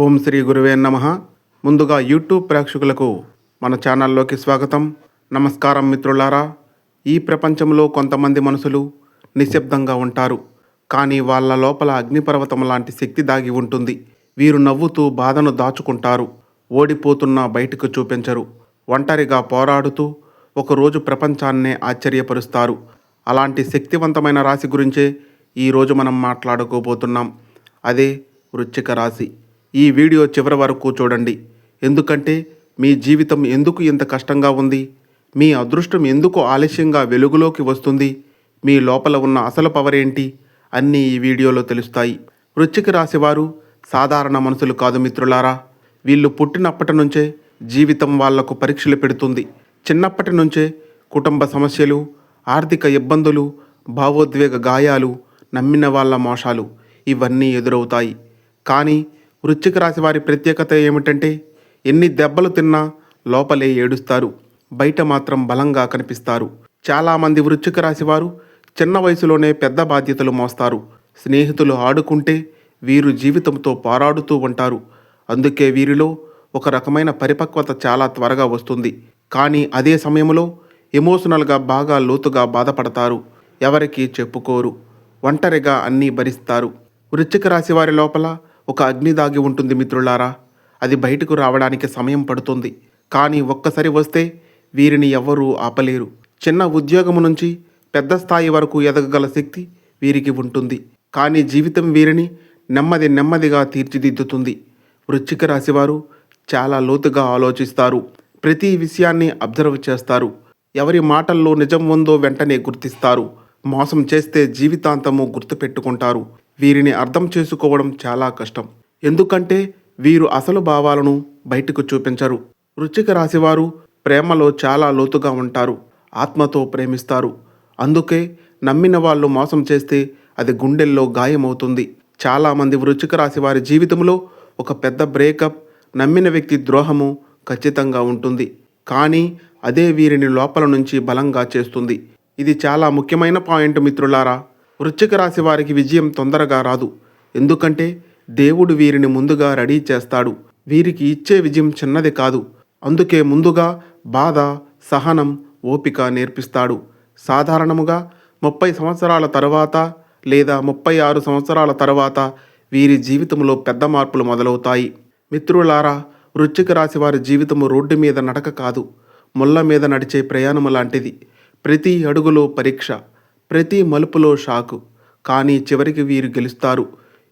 ఓం శ్రీ గురువే నమః. ముందుగా యూట్యూబ్ ప్రేక్షకులకు మన ఛానల్లోకి స్వాగతం. నమస్కారం మిత్రులారా. ఈ ప్రపంచంలో కొంతమంది మనుషులు నిశ్శబ్దంగా ఉంటారు, కానీ వాళ్ళ లోపల అగ్నిపర్వతం లాంటి శక్తి దాగి ఉంటుంది. వీరు నవ్వుతూ బాధను దాచుకుంటారు, ఓడిపోతున్నా బయటకు చూపించరు. ఒంటరిగా పోరాడుతూ ఒకరోజు ప్రపంచాన్నే ఆశ్చర్యపరుస్తారు. అలాంటి శక్తివంతమైన రాశి గురించే ఈరోజు మనం మాట్లాడుకోబోతున్నాం. అదే వృశ్చిక రాశి. ఈ వీడియో చివరి వరకు చూడండి, ఎందుకంటే మీ జీవితం ఎందుకు ఇంత కష్టంగా ఉంది, మీ అదృష్టం ఎందుకు ఆలస్యంగా వెలుగులోకి వస్తుంది, మీ లోపల ఉన్న అసలు పవర్ ఏంటి అన్నీ ఈ వీడియోలో తెలుస్తాయి. వృశ్చిక రాశి వారు సాధారణ మనుషులు కాదు మిత్రులారా. వీళ్ళు పుట్టినప్పటి నుంచే జీవితం వాళ్లకు పరీక్షలు పెడుతుంది. చిన్నప్పటి నుంచే కుటుంబ సమస్యలు, ఆర్థిక ఇబ్బందులు, భావోద్వేగ గాయాలు, నమ్మిన వాళ్ళ మోసాలు ఇవన్నీ ఎదురవుతాయి. కానీ వృశ్చిక రాశి వారి ప్రత్యేకత ఏమిటంటే, ఎన్ని దెబ్బలు తిన్నా లోపలే ఏడుస్తారు, బయట మాత్రం బలంగా కనిపిస్తారు. చాలామంది వృశ్చిక రాశి వారు చిన్న వయసులోనే పెద్ద బాధ్యతలు మోస్తారు. స్నేహితులు ఆడుకుంటే వీరు జీవితంతో పోరాడుతూ ఉంటారు. అందుకే వీరిలో ఒక రకమైన పరిపక్వత చాలా త్వరగా వస్తుంది. కానీ అదే సమయంలో ఎమోషనల్గా బాగా లోతుగా బాధపడతారు. ఎవరికీ చెప్పుకోరు, ఒంటరిగా అన్నీ భరిస్తారు. వృశ్చిక రాశి వారి లోపల ఒక అగ్ని దాగి ఉంటుంది మిత్రులారా. అది బయటకు రావడానికి సమయం పడుతుంది, కానీ ఒక్కసారి వస్తే వీరిని ఎవ్వరూ ఆపలేరు. చిన్న ఉద్యోగము నుంచి పెద్ద స్థాయి వరకు ఎదగగల శక్తి వీరికి ఉంటుంది. కానీ జీవితం వీరిని నెమ్మదిగా తీర్చిదిద్దుతుంది. వృశ్చిక రాశివారు చాలా లోతుగా ఆలోచిస్తారు, ప్రతి విషయాన్ని అబ్జర్వ్ చేస్తారు. ఎవరి మాటల్లో నిజం ఉందో వెంటనే గుర్తిస్తారు. మోసం చేస్తే జీవితాంతము గుర్తుపెట్టుకుంటారు. వీరిని అర్థం చేసుకోవడం చాలా కష్టం, ఎందుకంటే వీరు అసలు భావాలను బయటకు చూపించరు. వృశ్చిక రాశివారు ప్రేమలో చాలా లోతుగా ఉంటారు, ఆత్మతో ప్రేమిస్తారు. అందుకే నమ్మిన వాళ్ళు మోసం చేస్తే అది గుండెల్లో గాయమవుతుంది. చాలామంది వృశ్చిక రాశి వారి జీవితంలో ఒక పెద్ద బ్రేకప్, నమ్మిన వ్యక్తి ద్రోహము ఖచ్చితంగా ఉంటుంది. కానీ అదే వీరిని లోపల నుంచి బలంగా చేస్తుంది. ఇది చాలా ముఖ్యమైన పాయింట్ మిత్రులారా. వృశ్చిక రాశి వారికి విజయం తొందరగా రాదు, ఎందుకంటే దేవుడు వీరిని ముందుగా రెడీ చేస్తాడు. వీరికి ఇచ్చే విజయం చిన్నది కాదు, అందుకే ముందుగా బాధ, సహనం, ఓపిక నేర్పిస్తాడు. సాధారణముగా 30 సంవత్సరాల తర్వాత లేదా 36 సంవత్సరాల తర్వాత వీరి జీవితంలో పెద్ద మార్పులు మొదలవుతాయి. మిత్రులారా, వృశ్చిక రాశి వారి జీవితము రోడ్డు మీద నడక కాదు, ముళ్ళ మీద నడిచే ప్రయాణము లాంటిది. ప్రతి అడుగులో పరీక్ష, ప్రతి మలుపులో షాకు. కానీ చివరికి వీరు గెలుస్తారు,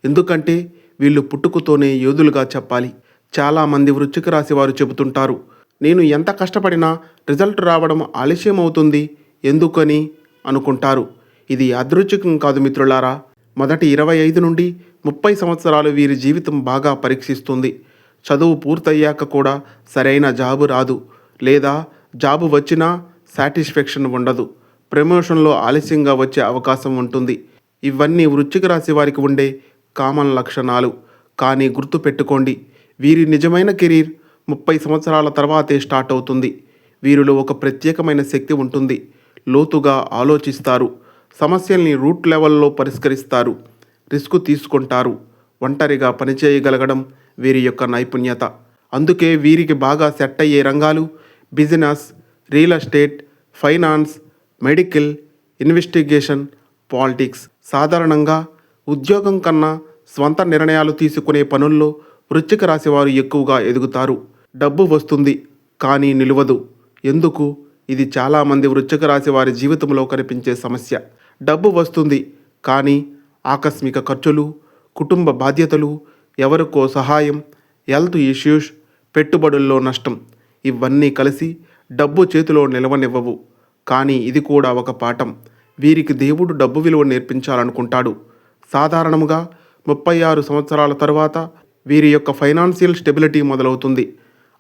ఎందుకంటే వీళ్ళు పుట్టుకతోనే యోధులుగా చెప్పాలి. చాలామంది వృశ్చిక రాశి వారు చెబుతుంటారు, నేను ఎంత కష్టపడినా రిజల్ట్ రావడం ఆలస్యం అవుతుంది ఎందుకని అనుకుంటారు. ఇది యాదృచ్ఛికం కాదు మిత్రులారా. మొదటి 25 నుండి 30 సంవత్సరాలు వీరి జీవితం బాగా పరీక్షిస్తుంది. చదువు పూర్తయ్యాక కూడా సరైన జాబు రాదు, లేదా జాబు వచ్చినా సాటిస్ఫాక్షన్ ఉండదు. ప్రమోషన్లో ఆలస్యంగా వచ్చే అవకాశం ఉంటుంది. ఇవన్నీ వృశ్చిక రాశి వారికి ఉండే కామన్ లక్షణాలు. కానీ గుర్తుపెట్టుకోండి, వీరి నిజమైన కెరీర్ 30 సంవత్సరాల తర్వాతే స్టార్ట్ అవుతుంది. వీరిలో ఒక ప్రత్యేకమైన శక్తి ఉంటుంది. లోతుగా ఆలోచిస్తారు, సమస్యల్ని రూట్ లెవెల్లో పరిష్కరిస్తారు, రిస్క్ తీసుకుంటారు. ఒంటరిగా పనిచేయగలగడం వీరి యొక్క నైపుణ్యత. అందుకే వీరికి బాగా సెట్ అయ్యే రంగాలు business, real estate, finance, medical, investigation, politics. సాధారణంగా ఉద్యోగం కన్నా స్వంత నిర్ణయాలు తీసుకునే పనుల్లో వృశ్చిక రాశి వారు ఎక్కువగా ఎదుగుతారు. డబ్బు వస్తుంది, కానీ నిలవదు. ఎందుకు? ఇది చాలామంది వృశ్చిక రాశి వారి జీవితంలో కనిపించే సమస్య. డబ్బు వస్తుంది, కానీ ఆకస్మిక ఖర్చులు, కుటుంబ బాధ్యతలు, ఎవరికో సహాయం, హెల్త్ ఇష్యూస్, పెట్టుబడుల్లో నష్టం ఇవన్నీ కలిసి డబ్బు చేతిలో నిలవనివ్వవు. కానీ ఇది కూడా ఒక పాఠం. వీరికి దేవుడు డబ్బు విలువ నేర్పించాలనుకుంటాడు. సాధారణముగా 36 సంవత్సరాల తరువాత వీరి యొక్క ఫైనాన్షియల్ స్టెబిలిటీ మొదలవుతుంది.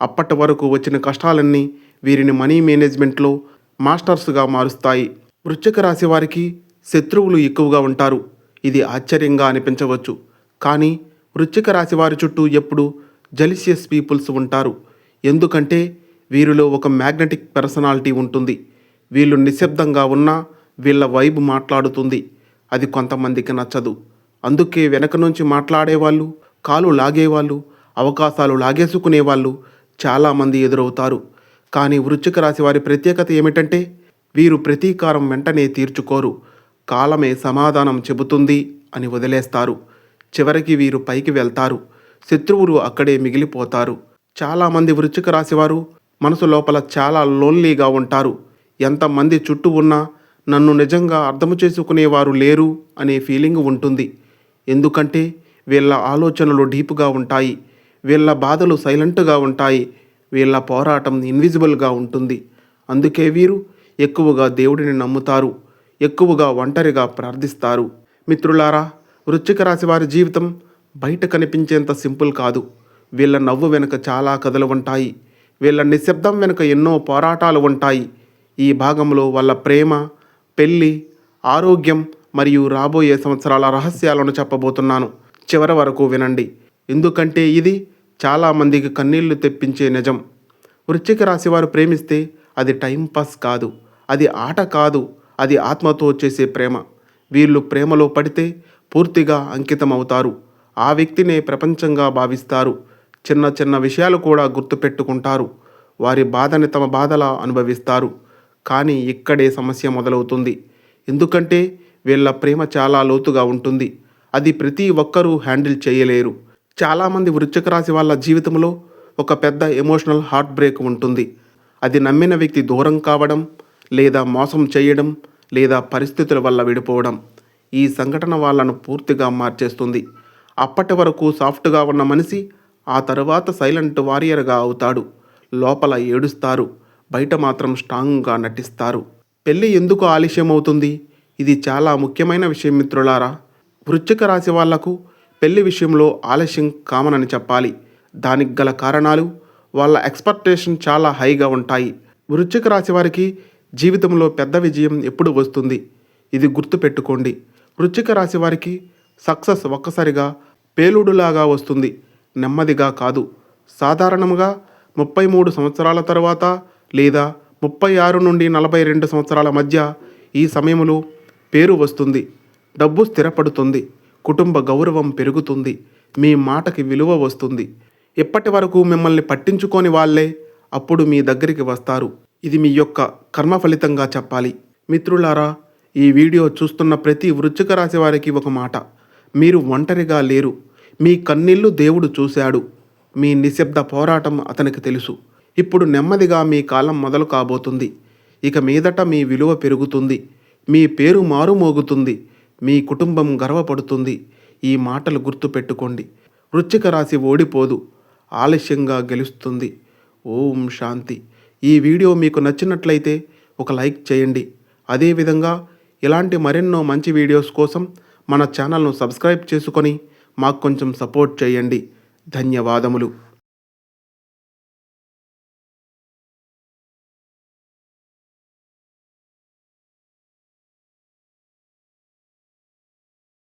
అప్పటి వరకు వచ్చిన కష్టాలన్నీ వీరిని మనీ మేనేజ్మెంట్లో మాస్టర్స్గా మారుస్తాయి. వృశ్చిక రాశి వారికి శత్రువులు ఎక్కువగా ఉంటారు. ఇది ఆశ్చర్యంగా అనిపించవచ్చు, కానీ వృశ్చిక రాశి వారి చుట్టూ ఎప్పుడు జెలిషియస్ పీపుల్స్ ఉంటారు. ఎందుకంటే వీరిలో ఒక మ్యాగ్నెటిక్ పర్సనాలిటీ ఉంటుంది. వీళ్ళు నిశ్శబ్దంగా ఉన్నా వీళ్ళ వైబ్ మాట్లాడుతుంది. అది కొంతమందికి నచ్చదు. అందుకే వెనక నుంచి మాట్లాడేవాళ్ళు, కాలు లాగేవాళ్ళు, అవకాశాలు లాగేసుకునే వాళ్ళు చాలామంది ఎదురవుతారు. కానీ వృశ్చిక రాశి వారి ప్రత్యేకత ఏమిటంటే వీరు ప్రతీకారం వెంటనే తీర్చుకోరు. కాలమే సమాధానం చెబుతుంది అని వదిలేస్తారు. చివరికి వీరు పైకి వెళ్తారు. శత్రువులు అక్కడే మిగిలిపోతారు. చాలామంది వృశ్చిక రాశివారు మనసు లోపల చాలా లోన్లీగా ఉంటారు. ఎంతమంది చుట్టూ ఉన్నా నన్ను నిజంగా అర్థం చేసుకునేవారు లేరు అనే ఫీలింగ్ ఉంటుంది. ఎందుకంటే వీళ్ళ ఆలోచనలు డీప్గా ఉంటాయి. వీళ్ళ బాధలు సైలెంట్గా ఉంటాయి. వీళ్ళ పోరాటం ఇన్విజిబుల్గా ఉంటుంది. అందుకే వీరు ఎక్కువగా దేవుడిని నమ్ముతారు. ఎక్కువగా ఒంటరిగా ప్రార్థిస్తారు. మిత్రులారా, వృశ్చిక రాశి వారి జీవితం బయట కనిపించేంత సింపుల్ కాదు. వీళ్ళ నవ్వు వెనుక చాలా కథలు ఉంటాయి. వీళ్ళ నిశ్శబ్దం వెనుక ఎన్నో పోరాటాలు ఉంటాయి. ఈ భాగంలో వాళ్ళ ప్రేమ, పెళ్ళి, ఆరోగ్యం మరియు రాబోయే సంవత్సరాల రహస్యాలను చెప్పబోతున్నాను. చివరి వరకు వినండి, ఎందుకంటే ఇది చాలామందికి కన్నీళ్లు తెప్పించే నిజం. వృశ్చిక రాశి వారు ప్రేమిస్తే అది టైంపాస్ కాదు, అది ఆట కాదు, అది ఆత్మతో చేసే ప్రేమ. వీళ్ళు ప్రేమలో పడితే పూర్తిగా అంకితమవుతారు. ఆ వ్యక్తినే ప్రపంచంగా భావిస్తారు. చిన్న చిన్న విషయాలు కూడా గుర్తుపెట్టుకుంటారు. వారి బాధని తమ బాధలా అనుభవిస్తారు. కానీ ఇక్కడే సమస్య మొదలవుతుంది. ఎందుకంటే వీళ్ళ ప్రేమ చాలా లోతుగా ఉంటుంది. అది ప్రతి ఒక్కరూ హ్యాండిల్ చేయలేరు. చాలామంది వృశ్చిక రాశి వాళ్ళ జీవితంలో ఒక పెద్ద ఎమోషనల్ హార్ట్ బ్రేక్ ఉంటుంది. అది నమ్మిన వ్యక్తి దూరం కావడం, లేదా మోసం చేయడం, లేదా పరిస్థితుల వల్ల విడిపోవడం. ఈ సంఘటన వాళ్ళను పూర్తిగా మార్చేస్తుంది. అప్పటి వరకు సాఫ్ట్గా ఉన్న మనిషి ఆ తరువాత సైలెంట్ వారియర్గా అవుతాడు. లోపల ఏడుస్తారు, బయట మాత్రం స్ట్రాంగ్గా నటిస్తారు. పెళ్ళి ఎందుకు ఆలస్యం అవుతుంది? ఇది చాలా ముఖ్యమైన విషయం మిత్రులారా. వృశ్చిక రాశి వాళ్లకు పెళ్లి విషయంలో ఆలస్యం కామన్ అని చెప్పాలి. దానికి గల కారణాలు వాళ్ళ ఎక్స్పెక్టేషన్ చాలా హైగా ఉంటాయి. వృశ్చిక రాశి వారికి జీవితంలో పెద్ద విజయం ఎప్పుడు వస్తుంది? ఇది గుర్తుపెట్టుకోండి. వృశ్చిక రాశి వారికి సక్సెస్ ఒక్కసారిగా పేలుడులాగా వస్తుంది, నెమ్మదిగా కాదు. సాధారణంగా 33 సంవత్సరాల తర్వాత లేదా 36 నుండి 42 సంవత్సరాల మధ్య ఈ సమయంలో పేరు వస్తుంది, డబ్బు స్థిరపడుతుంది, కుటుంబ గౌరవం పెరుగుతుంది, మీ మాటకి విలువ వస్తుంది. ఇప్పటి వరకు మిమ్మల్ని పట్టించుకోని వాళ్ళే అప్పుడు మీ దగ్గరికి వస్తారు. ఇది మీ యొక్క కర్మ ఫలితంగా చెప్పాలి. మిత్రులారా, ఈ వీడియో చూస్తున్న ప్రతి వృశ్చిక రాశి వారికి ఒక మాట: మీరు ఒంటరిగా లేరు. మీ కన్నీళ్లు దేవుడు చూశాడు. మీ నిశ్శబ్ద పోరాటం అతనికి తెలుసు. ఇప్పుడు నెమ్మదిగా మీ కాలం మొదలు కాబోతుంది. ఇక మీదట మీ విలువ పెరుగుతుంది, మీ పేరు మారుమోగుతుంది, మీ కుటుంబం గర్వపడుతుంది. ఈ మాటలు గుర్తుపెట్టుకోండి. వృశ్చిక రాశి ఓడిపోదు, ఆలస్యంగా గెలుస్తుంది. ఓం శాంతి. ఈ వీడియో మీకు నచ్చినట్లయితే ఒక లైక్ చేయండి. అదేవిధంగా ఇలాంటి మరెన్నో మంచి వీడియోస్ కోసం మన ఛానల్ను సబ్స్క్రైబ్ చేసుకొని మాకు కొంచెం సపోర్ట్ చేయండి. ధన్యవాదములు.